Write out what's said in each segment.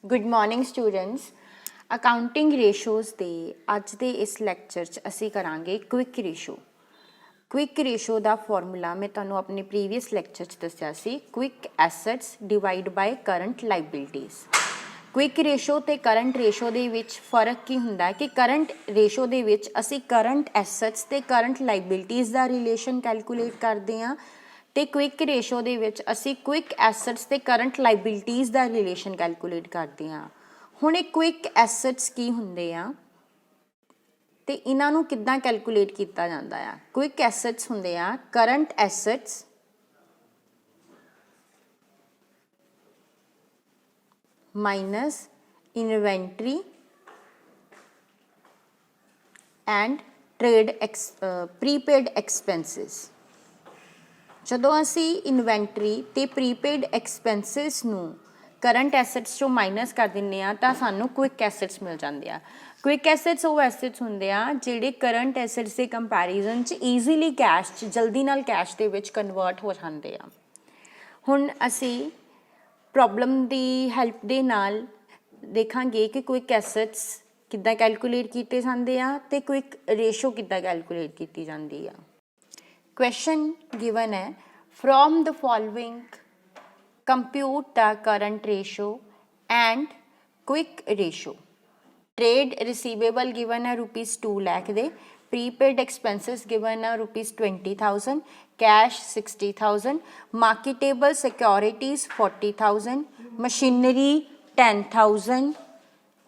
Good morning students. Accounting ratios के अज के इस लैक्चर च असी करांगे क्विक रेशो। क्विक रेशो का फॉर्मूला मैं तुहानूं अपने प्रीवियस लैक्चर च दस्सिया सी। Quick assets divide by current liabilities. Quick ratio ते करंट रेशो दे विच फर्क की हुंदा है कि करंट रेशो दे विच असी करंट एसट्स ते करंट लाइबिलिटीज़ का रिलेशन कैलकुलेट करते हैं ते क्विक रेशो दे विच असी क्विक एसट्स ते करंट लाइबिलिटीज़ का रिलेशन कैलकुलेट करते हैं। हुण ये क्विक एसट्स की हुंदे आ ते इन्हां नूं किद्दां कैलकुलेट किया जाता है। क्विक एसट्स हुंदे आ current assets minus inventory and trade prepaid expenses. जदों असी इन्वेंटरी ते प्रीपेड एक्सपेंसिस नूं करंट एसट्स चों माइनस कर दिंदे आ तां सानूं क्विक एसट्स मिल जांदे आ। क्विक एसट्स वो एसट्स हुंदे आ जिहड़े करंट एसट्स दे कंपैरिजन च ईजीली कैश च जल्दी नाल कैश दे विच कन्वर्ट हो जांदे आ। हुण असी प्रॉब्लम दी हैल्प दे नाल देखांगे कि क्विक एसट्स किद्दां कैलकुलेट कीते जांदे आ ते क्विक रेशो किद्दां कैलकुलेट कीती जांदी आ। क्वेश्चन गिवन है from the following compute the current ratio and quick ratio. Trade receivable given है rupees 2 lakh दे, prepaid expenses given है rupees 20,000, cash 60,000, marketable securities 40,000, machinery 10,000,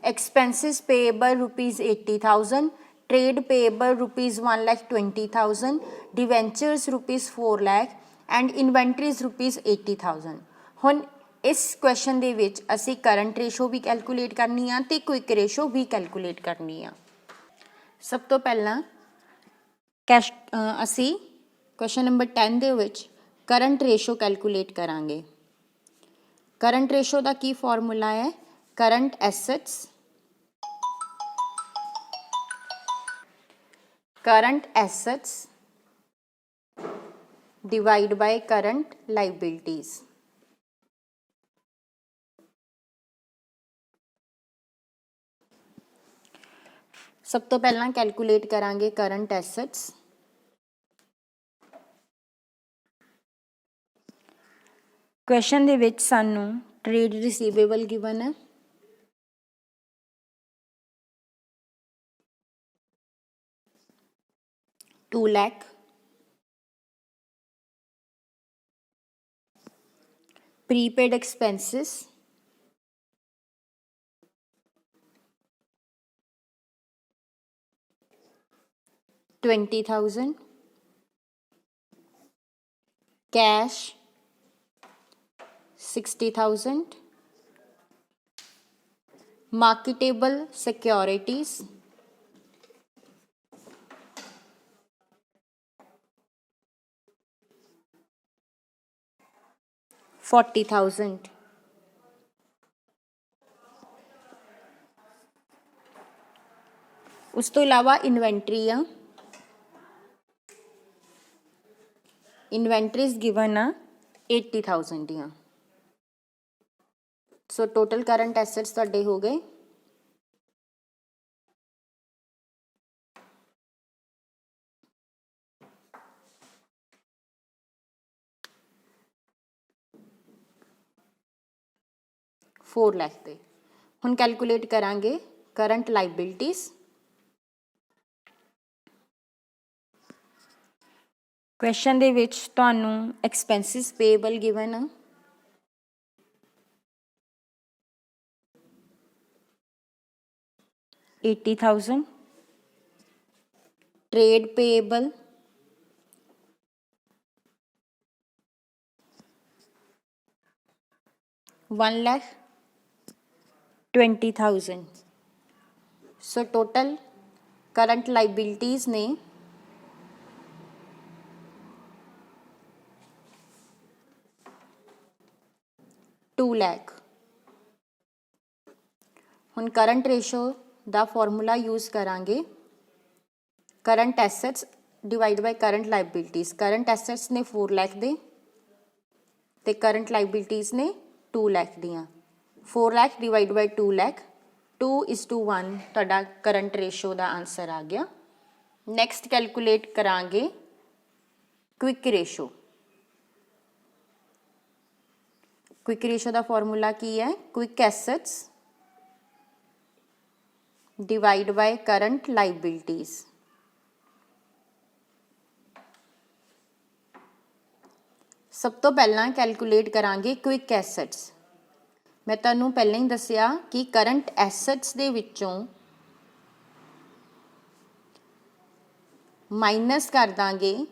expenses payable rupees 80,000, trade payable rupees 1,20,000, debentures rupees 4 lakh and inventories rupees 80,000. हुण इस question दे विच असी current ratio भी calculate करनी आ ते quick ratio भी calculate करनी आ। सब तो पहला असी क्वेश्चन नंबर 10 दे विच करंट रेशो कैलकुलेट करांगे। करंट रेशो का की फॉर्मूला है current assets divide by current liabilities. सब तो पहला कैलकुलेट करांगे करंट एसट्स। क्वेश्चन दे विच सानू ट्रेड रिसीवेबल गिवन है $2 lakh, prepaid expenses $20,000, cash 60,000, marketable securities $40,000। उस तो इलावा इन्वेंटरी आ, इन्वेंटरीज गिवन आ 80,000 दियां। सो टोटल करंट एसेट्स तुहाडे हो गए 4 लाख दे। हुण कैलकुलेट करांगे करंट लाइबिलिटीज़। क्वेश्चन दे विच तुहानू एक्सपेंसिस पेएबल गिवन आ $80,000, trade payable $1,20,000। So total current liabilities ने $2 lakh। हुण करंट रेशो का फॉर्मूला यूज़ करांगे current assets divide by current liabilities. Current assets ने 4 लाख दे ते करंट लाइबिलिटीज़ ने 2 लाख दियां। 4 ਲੱਖ ਡਿਵਾਈਡ ਬਾਈ 2 ਲੱਖ 2:1 ਤੁਹਾਡਾ ਕਰੰਟ ਰੇਸ਼ੋ ਦਾ ਆਂਸਰ ਆ ਗਿਆ। ਨੈਕਸਟ ਕੈਲਕੂਲੇਟ ਕਰਾਂਗੇ ਕੁਇਕ ਰੇਸ਼ੋ। ਕੁਇਕ ਰੇਸ਼ੋ ਦਾ ਫਾਰਮੂਲਾ ਕੀ ਹੈ? Quick assets divided by current liabilities. ਸਭ ਤੋਂ ਪਹਿਲਾਂ ਕੈਲਕੂਲੇਟ ਕਰਾਂਗੇ ਕੁਇਕ ਐਸੈਟਸ। ਮੈਂ ਤੁਹਾਨੂੰ ਪਹਿਲਾਂ ਹੀ ਦੱਸਿਆ ਕਿ ਕਰੰਟ ਐਸੈਟਸ ਦੇ ਵਿੱਚੋਂ ਮਾਈਨਸ ਕਰ ਦਾਂਗੇ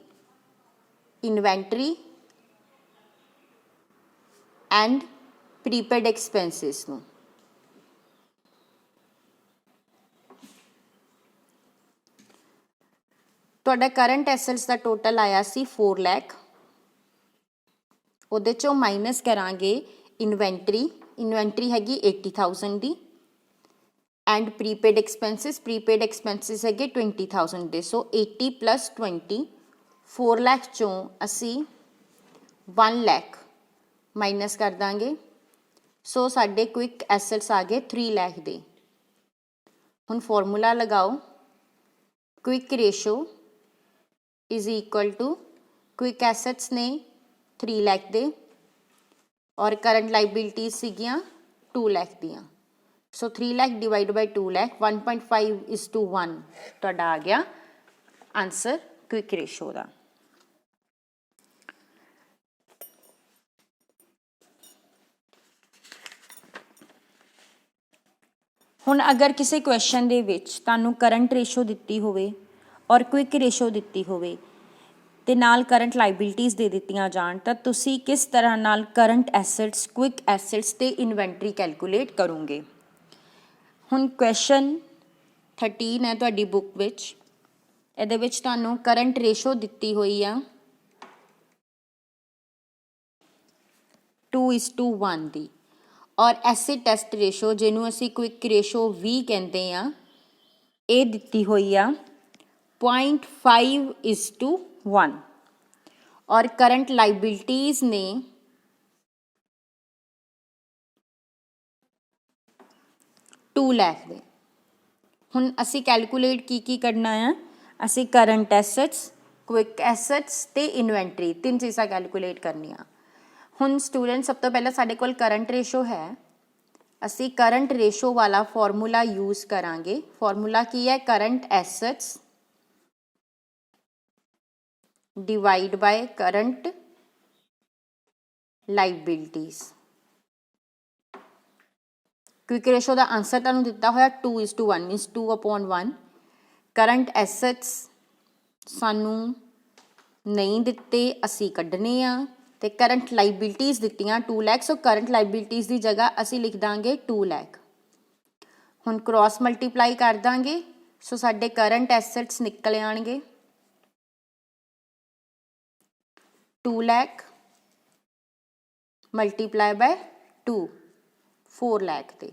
ਇਨਵੈਂਟਰੀ ਐਂਡ ਪ੍ਰੀਪੇਡ ਐਕਸਪੈਂਸਿਸ ਨੂੰ। ਤੁਹਾਡਾ ਕਰੰਟ ਐਸੈਟਸ ਦਾ ਟੋਟਲ ਆਇਆ ਸੀ 4 ਲੱਖ। ਉਹਦੇ ਚੋਂ ਮਾਈਨਸ ਕਰਾਂਗੇ ਇਨਵੈਂਟਰੀ ਹੈਗੀ 80,000 ਦੀ ਐਂਡ ਪ੍ਰੀਪੇਡ ਐਕਸਪੈਂਸਿਸ ਹੈਗੇ 20,000 ਦੇ। ਸੋ 80 + 20 4 ਲੱਖ ਚੋਂ ਅਸੀਂ 1 ਲੱਖ ਮਾਈਨਸ ਕਰ ਦਾਂਗੇ। ਸੋ ਸਾਡੇ ਕੁਇਕ ਐਸੈਟਸ ਆ ਗਏ 3 ਲੱਖ ਦੇ। ਹੁਣ ਫਾਰਮੂਲਾ ਲਗਾਓ, quick ratio is equal to quick assets ने 3 ਲੱਖ ਦੇ और करंट लाइबिलिटीज सीगियां 2 ਲੱਖ दियां। सो 3 ਲੱਖ डिवाइड बाय 2 ਲੱਖ 1.5:1 ਤੁਹਾਡਾ ਆ ਗਿਆ आंसर क्विक रेशो ਦਾ। ਹੁਣ ਅਗਰ ਕਿਸੇ ਕੁਐਸਚਨ ਦੇ ਵਿੱਚ ਤੁਹਾਨੂੰ ਕਰੰਟ ਰੇਸ਼ੋ ਦਿੱਤੀ ਹੋਵੇ ਔਰ ਕੁਇਕ ਰੇਸ਼ੋ ਦਿੱਤੀ ਹੋਵੇ ਤੇ ਨਾਲ ਕਰੰਟ ਲਾਇਬਿਲਿਟੀਜ਼ ਦੇ ਦਿੱਤੀਆਂ ਜਾਣ ਤਾਂ ਤੁਸੀਂ ਕਿਸ ਤਰ੍ਹਾਂ ਨਾਲ ਕਰੰਟ ਐਸੈਟਸ, ਕੁਇਕ ਐਸੈਟਸ ਤੇ ਇਨਵੈਂਟਰੀ ਕੈਲਕੂਲੇਟ ਕਰੋਗੇ। ਹੁਣ ਕੁਐਸਚਨ 13 ਹੈ ਤੁਹਾਡੀ ਬੁੱਕ ਵਿੱਚ। ਇਹਦੇ ਵਿੱਚ ਤੁਹਾਨੂੰ ਕਰੰਟ ਰੇਸ਼ੋ ਦਿੱਤੀ ਹੋਈ ਆ 2:1 ਦੀ ਔਰ ਐਸਿਡ ਟੈਸਟ ਰੇਸ਼ੋ ਜਿਹਨੂੰ ਅਸੀਂ ਕੁਇਕ ਰੇਸ਼ੋ ਵੀ ਕਹਿੰਦੇ ਆ ਇਹ ਦਿੱਤੀ ਹੋਈ ਆ 0.5:1 और करंट लाइबिलिटीज ने 2 ਲੱਖ ਦੇ। ਹੁਣ ਅਸੀਂ ਕੈਲਕੂਲੇਟ ਕੀ ਕਰਨਾ ਆ? ਅਸੀਂ ਕਰੰਟ ਐਸੈਟਸ, ਕੁਇਕ ਐਸੈਟਸ ਤੇ ਇਨਵੈਂਟਰੀ ਤਿੰਨ ਚੀਜ਼ਾਂ ਕੈਲਕੂਲੇਟ ਕਰਨੀਆਂ। ਹੁਣ ਸਟੂਡੈਂਟ ਸਭ ਤੋਂ ਪਹਿਲਾਂ ਸਾਡੇ ਕੋਲ ਕਰੰਟ ਰੇਸ਼ੋ ਹੈ। ਅਸੀਂ ਕਰੰਟ ਰੇਸ਼ੋ ਵਾਲਾ ਫਾਰਮੂਲਾ ਯੂਜ਼ ਕਰਾਂਗੇ। ਫਾਰਮੂਲਾ ਕੀ ਹੈ? Current assets divide by current liabilities. Quick ratio का आंसर तुहानू दिता होया 2:1 मीनस 2/1। करंट एसेट्स सानू नहीं दिते, असी कढ़ने आ ते करंट लाइबिलिटीज दित्तियां 2 ਲੱਖ। सो करंट लाइबिलिटीज की जगह असी लिख दांगे 2 ਲੱਖ। हुण क्रॉस मल्टीप्लाई कर दांगे। सो साडे करंट एसेट्स निकल आएंगे 2 ਲੱਖ मल्टीप्लाई बाय 2 4 ਲੱਖ ਦੇ।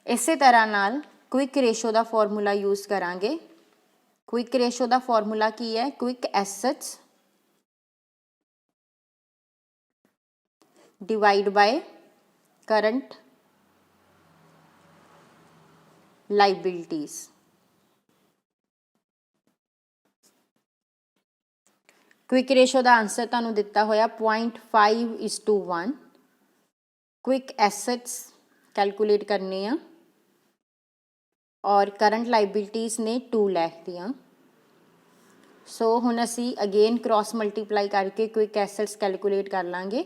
ਇਸੇ ਤਰ੍ਹਾਂ ਨਾਲ ਕੁਇਕ ਰੇਸ਼ੋ ਦਾ ਫਾਰਮੂਲਾ ਯੂਜ਼ ਕਰਾਂਗੇ। ਕੁਇਕ ਰੇਸ਼ੋ ਦਾ ਫਾਰਮੂਲਾ ਕੀ ਹੈ? Quick assets divide by current liabilities. Quick ratio का आंसर तुहानू दिता होया 0.5:1। क्विक एसेट्स कैलकुलेट करने आ और करंट लाइबिलिटीज ने 2 ਲੱਖ दियां। सो हुण असी अगेन क्रॉस मल्टीप्लाई करके क्विक एसेट्स कैलकुलेट कर लांगे।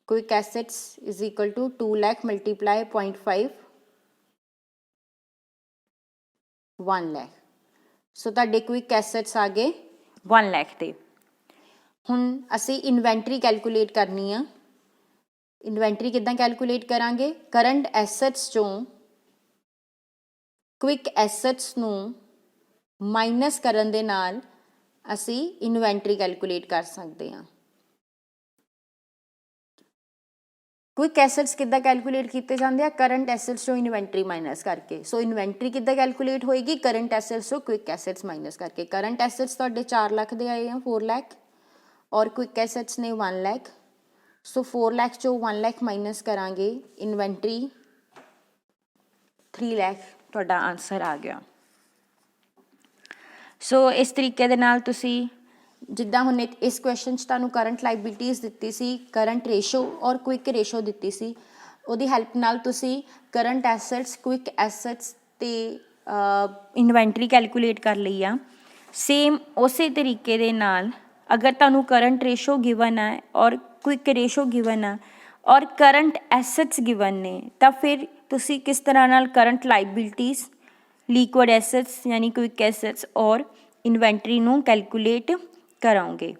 Quick assets is equal to 2 lakh multiply 0.5 1 lakh. So तुहाडे क्विक एसेट्स आ गए 1 ਲੱਖ ਦੇ। ਹੁਣ ਅਸੀਂ ਇਨਵੈਂਟਰੀ ਕੈਲਕੂਲੇਟ ਕਰਨੀ ਆ। ਇਨਵੈਂਟਰੀ ਕਿੱਦਾਂ ਕੈਲਕੂਲੇਟ ਕਰਾਂਗੇ? ਕਰੰਟ ਐਸੈਟਸ ਚੋਂ ਕੁਇਕ ਐਸੈਟਸ ਨੂੰ ਮਾਈਨਸ ਕਰਨ ਦੇ ਨਾਲ ਅਸੀਂ ਇਨਵੈਂਟਰੀ ਕੈਲਕੂਲੇਟ ਕਰ ਸਕਦੇ ਹਾਂ। ਕੁਇਕ ਐਸੈਟਸ ਕਿੱਦਾਂ ਕੈਲਕੂਲੇਟ ਕੀਤੇ ਜਾਂਦੇ ਆ? ਕਰੰਟ ਐਸੈਟਸ ਚੋਂ ਇਨਵੈਂਟਰੀ ਮਾਈਨਸ ਕਰਕੇ। ਸੋ ਇਨਵੈਂਟਰੀ ਕਿੱਦਾਂ ਕੈਲਕੂਲੇਟ ਹੋਏਗੀ? ਕਰੰਟ ਐਸੈਟਸ ਚੋਂ ਕੁਇਕ ਐਸੈਟਸ ਮਾਈਨਸ ਕਰਕੇ। ਕਰੰਟ ਐਸੈਟਸ ਤੁਹਾਡੇ 4 ਲੱਖ ਦੇ ਆਏ ਆ 4 ਲੱਖ और क्विक एसेट्स ने 1 ਲੱਖ। सो 4 लाख चो 1 लाख माइनस करांगे, इन्वेंटरी 3 लाख तुहाडा आंसर आ गया। सो इस तरीके दे नाल तुसी जिद्दां हुण इस क्वेश्चन 'च तुहानूं करंट लाइबिलिटीज़ दित्ती सी, करंट रेशो और क्विक रेशो दित्ती सी, ਉਹਦੀ ਹੈਲਪ ਨਾਲ ਤੁਸੀਂ ਕਰੰਟ ਐਸੈਟਸ, ਕੁਇਕ ਐਸੈਟਸ ਤੇ ਇਨਵੈਂਟਰੀ ਕੈਲਕੂਲੇਟ ਕਰ ਲਈ ਆ। ਸੇਮ ਉਸੇ ਤਰੀਕੇ ਦੇ ਨਾਲ ਅਗਰ ਤੁਹਾਨੂੰ ਕਰੰਟ ਰੇਸ਼ੋ ਗਿਵਨ ਹੈ ਔਰ ਕੁਇਕ ਰੇਸ਼ੋ ਗਿਵਨ ਹੈ ਔਰ ਕਰੰਟ ਐਸੈਟਸ ਗਿਵਨ ਨੇ, ਤਾਂ ਫਿਰ ਤੁਸੀਂ ਕਿਸ ਤਰ੍ਹਾਂ ਨਾਲ ਕਰੰਟ ਲਾਇਬਿਲਿਟੀਜ਼, ਲਿਕੁਇਡ ਐਸੈਟਸ ਯਾਨੀ ਕੁਇਕ ਐਸੈਟਸ ਔਰ ਇਨਵੈਂਟਰੀ ਨੂੰ ਕੈਲਕੂਲੇਟ ਕਰਾਂਗੇ।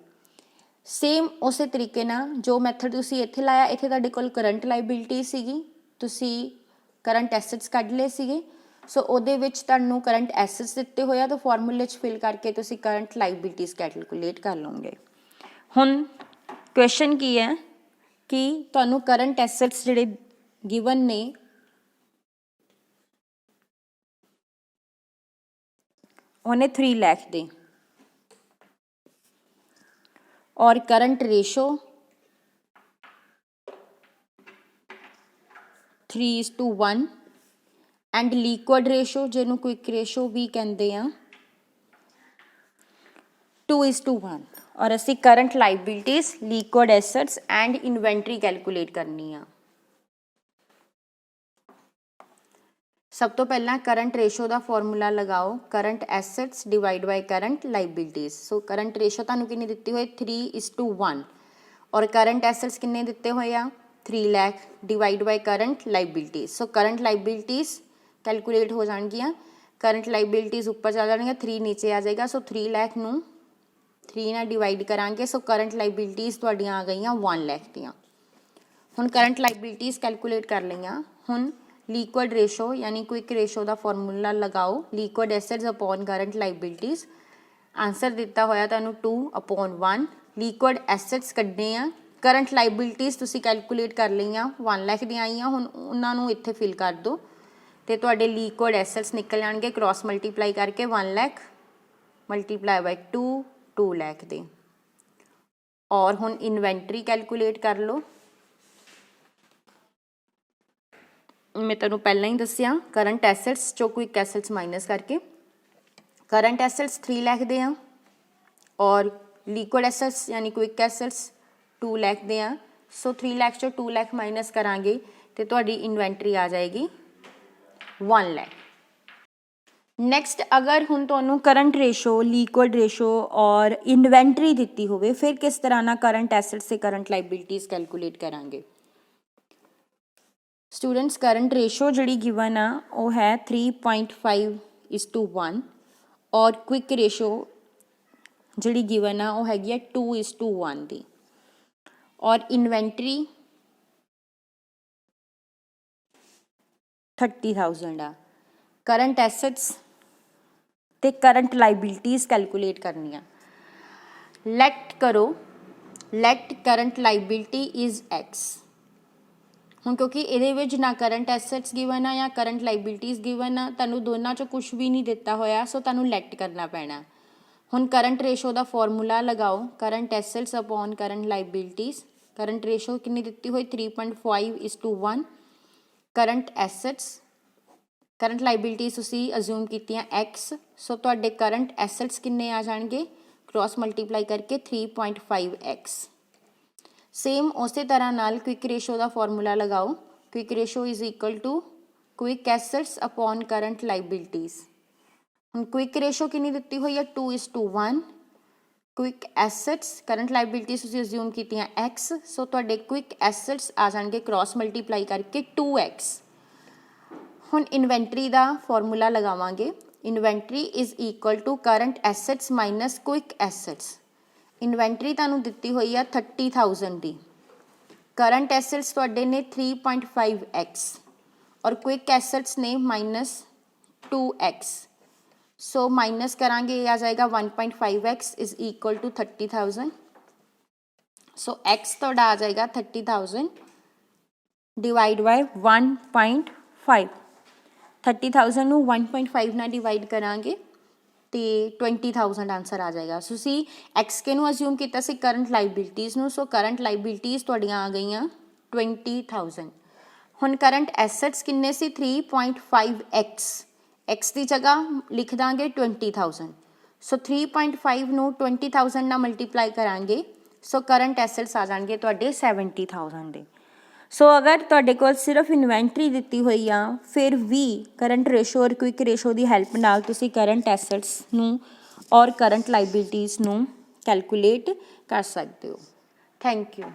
ਸੇਮ ਉਸੇ ਤਰੀਕੇ ਨਾਲ ਜੋ ਮੈਥਡ ਤੁਸੀਂ ਇੱਥੇ ਲਾਇਆ, ਇੱਥੇ ਤੁਹਾਡੇ ਕੋਲ ਕਰੰਟ ਲਾਇਬਿਲਿਟੀ ਸੀਗੀ, ਤੁਸੀਂ ਕਰੰਟ ਐਸੈਟਸ ਕੱਢ ਲਏ ਸੀਗੇ। ਸੋ ਉਹਦੇ ਵਿੱਚ ਤੁਹਾਨੂੰ ਕਰੰਟ ਐਸੈਟਸ ਦਿੱਤੇ ਹੋਏ ਆ, ਤਾਂ ਫਾਰਮੂਲੇ 'ਚ ਫਿਲ ਕਰਕੇ ਤੁਸੀਂ ਕਰੰਟ ਲਾਇਬਿਲਿਟੀਜ਼ ਕੈਲਕੂਲੇਟ ਕਰ ਲਓਗੇ। ਹੁਣ ਕੁਐਸਚਨ ਕੀ ਹੈ ਕਿ ਤੁਹਾਨੂੰ ਕਰੰਟ ਐਸੈਟਸ ਜਿਹੜੇ ਗਿਵਨ ਨੇ ਉਹਨੇ 3 ਲੱਖ ਦੇ और current ratio 3:1 and liquid ratio जिन्हों क्विक रेशो भी कहते हैं 2:1 और असी current liabilities, liquid assets and inventory calculate करनी है। सब तो पहला करंट रेशो का फॉर्मूला लगाओ, current assets divide by current liabilities. So current ratio तुहानूं कितनी दित्ती हुई 3:1 और करंट एसेट्स कितने दिते हुए आ 3 lakh divide by current liabilities. So current liabilities calculate हो जाएगियाँ, करंट लाइबिलिटीज उपर जा जाएगी, 3 नीचे आ जाएगा। सो 3 लाख नूं 3 नाल डिवाइड करांगे। सो करंट लाइबिलिटीज तुहाडियां आ गईयां 1 लाख दियां। हुण करंट लाइबिलिटीज कैलकुलेट कर लईआं। हुण लिक्विड रेशो यानी क्विक रेशो का फॉर्मूला लगाओ, liquid assets upon current liabilities. Answer दिता होया तुहानूं 2/1। लिक्विड एसेट्स कड्ढने आ, करंट लाइबिलिटीज तुसीं कैलकुलेट कर लईआं 1 लाख दी आईआं। हुण उन्हां नूं इत्थे फिल कर दो ते तुहाडे लिक्विड एसेट्स निकल जाणगे, क्रॉस मल्टीप्लाई करके 1 लाख मल्टीप्लाई बाय 2 लाख दे। और हुण इन्वेंटरी कैलकुलेट कर लो। मैं तुहानूं पहलां ही दस्सिआ करंट एसेट्स चो क्विक एसेट्स माइनस करके, करंट एसेट्स 3 लाख दे आ और लिक्विड एसेट्स यानी क्विक एसेट्स 2 लाख दे आ। सो 3 लाख चो 2 लाख माइनस करांगे तो तुहाडी इन्वेंटरी आ जाएगी 1 लाख। नैक्सट अगर हुण तुहानूं करंट रेशो, लिक्विड रेशो और इन्वेंटरी दित्ती होवे, फिर किस तरह ना करंट एसेट्स से करंट लाइबिलिटीज कैलकुलेट करांगे। स्टूडेंट्स करंट रेशो जिहड़ी गिवन आ वो है 3.5:1 और क्विक रेशो जिहड़ी गिवन आ वो हैगी है 2:1 दी। और इन्वेंटरी 30,000 आ। करंट एसेट्स ते करंट लाइबिलिटीज कैलकुलेट करनी आ। लेट करो, let current liability is X। ਹੁਣ ਕਿਉਂਕਿ ਇਹਦੇ ਵਿੱਚ ਨਾ ਕਰੰਟ ਐਸੈਟਸ ਗਿਵਨ ਆ ਜਾਂ ਕਰੰਟ ਲਾਇਬਿਲਿਟੀਜ਼ ਗਿਵਨ ਆ, ਤੁਹਾਨੂੰ ਦੋਨਾਂ 'ਚੋਂ ਕੁਛ ਵੀ ਨਹੀਂ ਦਿੱਤਾ ਹੋਇਆ। ਸੋ ਤੁਹਾਨੂੰ ਲੈਟ ਕਰਨਾ ਪੈਣਾ। ਹੁਣ ਕਰੰਟ ਰੇਸ਼ੋ ਦਾ ਫਾਰਮੂਲਾ ਲਗਾਓ, current assets upon current liabilities. Current ratio ਕਿੰਨੀ ਦਿੱਤੀ ਹੋਈ 3.5:1। ਕਰੰਟ ਐਸੈਟਸ, ਕਰੰਟ ਲਾਇਬਿਲਿਟੀਜ਼ ਤੁਸੀਂ ਅਜ਼ਿਊਮ ਕੀਤੀਆਂ X। ਸੋ ਤੁਹਾਡੇ ਕਰੰਟ ਐਸੈਟਸ ਕਿੰਨੇ ਆ ਜਾਣਗੇ, क्रॉस मल्टीप्लाई करके 3.5x। सेम उस तरह नाल क्विक रेशो का फॉर्मूला लगाओ, quick ratio is equal to quick assets upon current liabilities. हम क्विक रेशो कितनी दिती हुई है 2:1। क्विक एसेट्स करंट लाइबिलिटीज तुसीं अज्यूम कीतियां x, सो तुहाडे क्विक एसेट्स आ जाएंगे क्रॉस मल्टीप्लाई करके 2x। हुण इन्वेंटरी का फॉर्मूला लगावांगे, inventory is equal to current assets minus quick assets. Inventory तुहानूं दित्ती हुई है 30,000 दी, करंट एसेट्स तुहाडे ने 3.5x और क्विक एसेट्स ने -2x। सो माइनस करांगे ये आ जाएगा 1.5x is equal to 30,000। So x तुहाडा आ जाएगा 30,000 डिवाइड बाय 1.5। 30,000 ਨੂੰ 1.5 ਨਾਲ डिवाइड करांगे ਤੇ 20000 ਆਨਸਰ ਆ ਜਾਏਗਾ। ਸੋ ਤੁਸੀਂ XK ਨੂੰ ਅਸਿਊਮ ਕੀਤਾ ਸੀ ਕਰੰਟ ਲਾਇਬਿਲਿਟੀਜ਼ ਨੂੰ, ਸੋ ਕਰੰਟ ਲਾਇਬਿਲਿਟੀਜ਼ ਤੁਹਾਡੀਆਂ ਆ ਗਈਆਂ 20000। ਹੁਣ ਕਰੰਟ ਐਸੈਟਸ ਕਿੰਨੇ ਸੀ 3.5x, x ਦੀ ਜਗ੍ਹਾ ਲਿਖ ਦਾਂਗੇ 20000। ਸੋ 3.5 ਨੂੰ 20000 ਨਾਲ ਮਲਟੀਪਲਾਈ ਕਰਾਂਗੇ, ਸੋ ਕਰੰਟ ਐਸੈਟਸ ਆ ਜਾਣਗੇ ਤੁਹਾਡੇ 70000 ਦੇ। ਸੋ ਅਗਰ ਤੁਹਾਡੇ ਕੋਲ ਸਿਰਫ ਇਨਵੈਂਟਰੀ ਦਿੱਤੀ ਹੋਈ ਆ, ਫਿਰ ਵੀ ਕਰੰਟ ਰੇਸ਼ੋ ਔਰ ਕੁਇਕ ਰੇਸ਼ੋ ਦੀ ਹੈਲਪ ਨਾਲ ਤੁਸੀਂ ਕਰੰਟ ਐਸੈਟਸ ਨੂੰ ਔਰ ਕਰੰਟ ਲਾਇਬਿਲਿਟੀਜ਼ ਨੂੰ ਕੈਲਕੂਲੇਟ ਕਰ ਸਕਦੇ ਹੋ। Thank you.